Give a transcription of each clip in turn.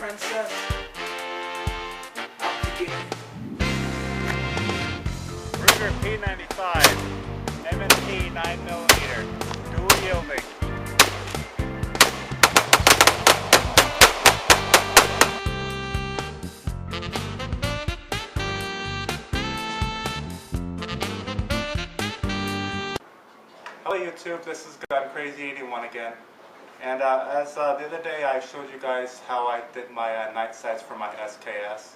princess. Out to get Ruger P95 M&P 9mm dual yielding. Hello YouTube, this is Gun Crazy 81 again, and as the other day I showed you guys how I did my night sights for my SKS,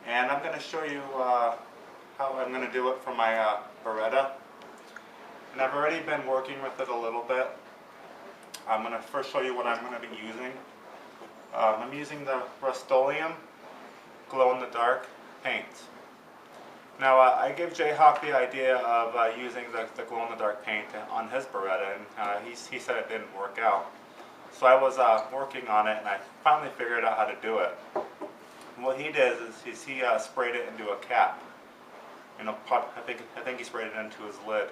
and I'm going to show you how I'm going to do it for my Beretta. And I've already been working with it a little bit. I'm going to first show you what I'm going to be using. I'm using the Rust-Oleum glow-in-the-dark paint. Now, I gave Jayhawk the idea of using the glow-in-the-dark paint on his Beretta, and he said it didn't work out. So I was working on it, and I finally figured out how to do it. And what he did is he sprayed it into a cap. You know, I think he sprayed it into his lid.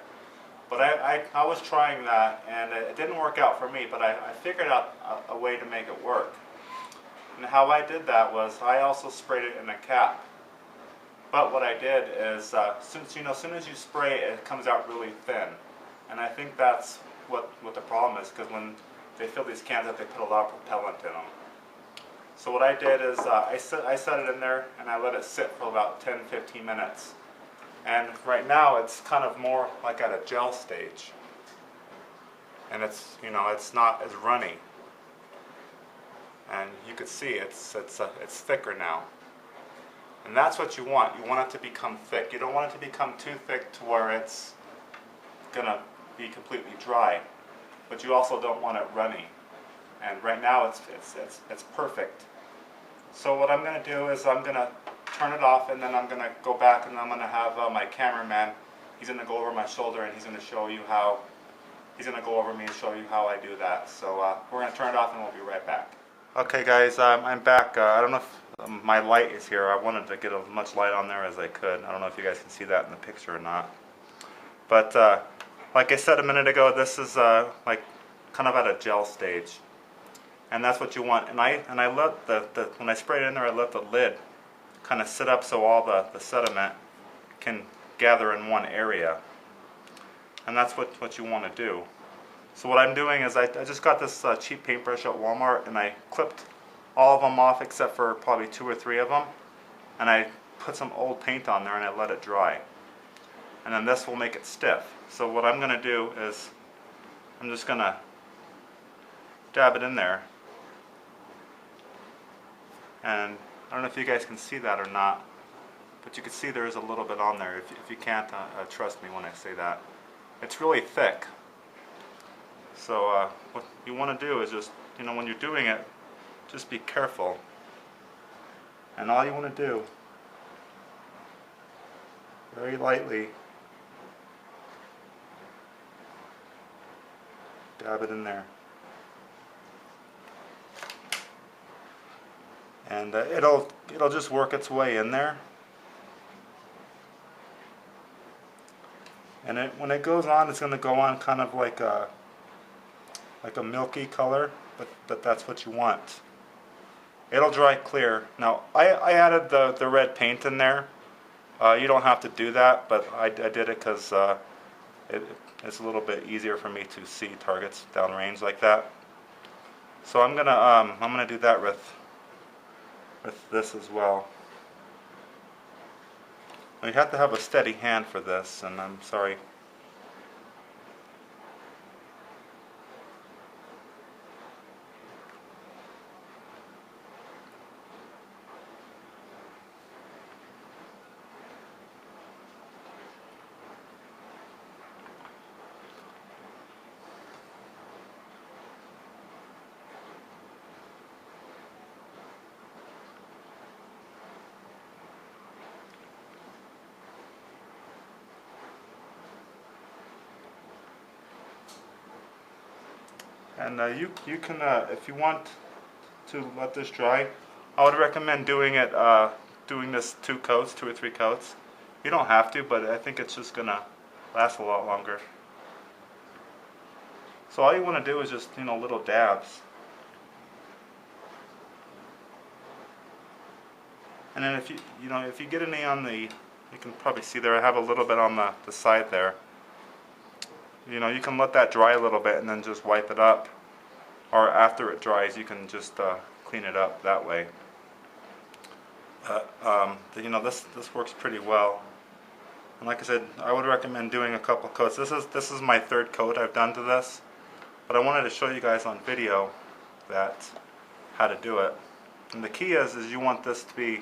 But I was trying that, and it didn't work out for me, but I figured out a way to make it work. And how I did that was I also sprayed it in a cap. But what I did is, as soon as you spray it, it comes out really thin. And I think that's what the problem is, because when they fill these cans up, they put a lot of propellant in them. So what I did is I set it in there, and I let it sit for about 10-15 minutes. And right now it's kind of more like at a gel stage. And it's not as runny. And you can see it's thicker now. And that's what you want. You want it to become thick. You don't want it to become too thick to where it's gonna be completely dry, but you also don't want it runny. And right now it's perfect. So what I'm gonna do is I'm gonna turn it off, and then I'm gonna go back, and I'm gonna have my cameraman. He's gonna go over my shoulder, and he's gonna show you how. He's gonna go over me and show you how I do that. So we're gonna turn it off, and we'll be right back. Okay, guys, I'm back. I don't know if my light is here. I wanted to get as much light on there as I could. I don't know if you guys can see that in the picture or not. But like I said a minute ago, this is like kind of at a gel stage, and that's what you want. And I let when I sprayed it in there, I let the lid kind of sit up so all the sediment can gather in one area, and that's what you want to do. So what I'm doing is I just got this cheap paintbrush at Walmart, and I clipped all of them off except for probably 2 or 3 of them, and I put some old paint on there, and I let it dry. And then this will make it stiff. So what I'm going to do is I'm just going to dab it in there, and I don't know if you guys can see that or not, but you can see there is a little bit on there. If you can't, trust me when I say that. It's really thick. So what you want to do is just, when you're doing it, just be careful. And all you want to do, very lightly, dab it in there. And it'll just work its way in there. And when it goes on, it's going to go on kind of like a milky color, but that's what you want. It'll dry clear. Now, I added the red paint in there. You don't have to do that, but I did it because it's a little bit easier for me to see targets downrange like that. So I'm gonna do that with this as well. You have to have a steady hand for this, and I'm sorry. And you can, if you want to let this dry, I would recommend doing this 2 or 3 coats. You don't have to, but I think it's just gonna last a lot longer. So all you want to do is just little dabs. And then if if you get any on the, you can probably see there I have a little bit on the side there. You can let that dry a little bit and then just wipe it up, or after it dries you can just clean it up that way. This works pretty well. And like I said, I would recommend doing a couple coats. This is my third coat I've done to this, but I wanted to show you guys on video how to do it. And the key is you want this to be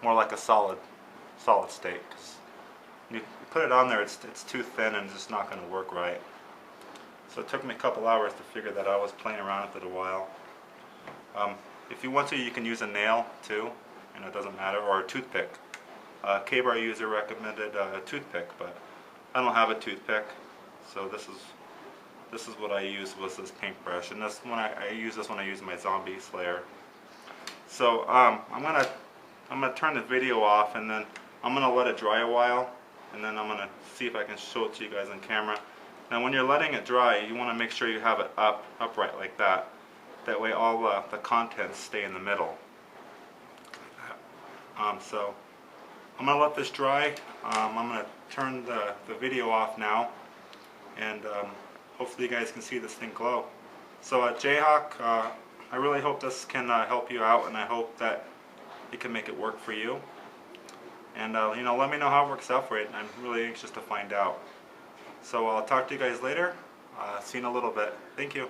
more like a solid state. You put it on there, it's too thin and it's just not going to work right. So it took me a couple hours to figure that out. I was playing around with it a while. If you want to, you can use a nail too, it doesn't matter, or a toothpick. K-Bar user recommended a toothpick, but I don't have a toothpick, so this is what I used, was this paintbrush, and I use this when I use my zombie slayer. So I'm gonna turn the video off, and then I'm gonna let it dry a while, and then I'm gonna see if I can show it to you guys on camera. Now when you're letting it dry, you want to make sure you have it upright like that. That way all the contents stay in the middle. So I'm going to let this dry. I'm going to turn the video off now, and hopefully you guys can see this thing glow. So Jayhawk, I really hope this can help you out, and I hope that it can make it work for you. And let me know how it works out for you. I'm really anxious to find out. So I'll talk to you guys later. See you in a little bit. Thank you.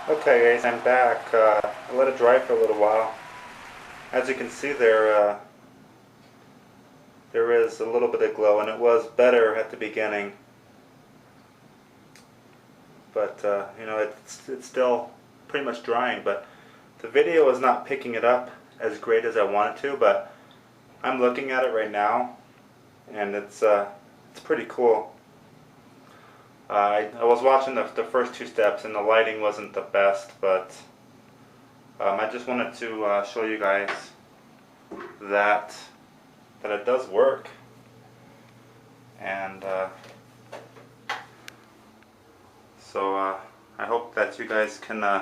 Okay guys, I'm back. I let it dry for a little while. As you can see there is a little bit of glow, and it was better at the beginning. But it's still pretty much drying. But the video is not picking it up as great as I want it to. But I'm looking at it right now, and it's pretty cool. I was watching the first two steps, and the lighting wasn't the best, but I just wanted to show you guys that it does work. And so I hope that you guys can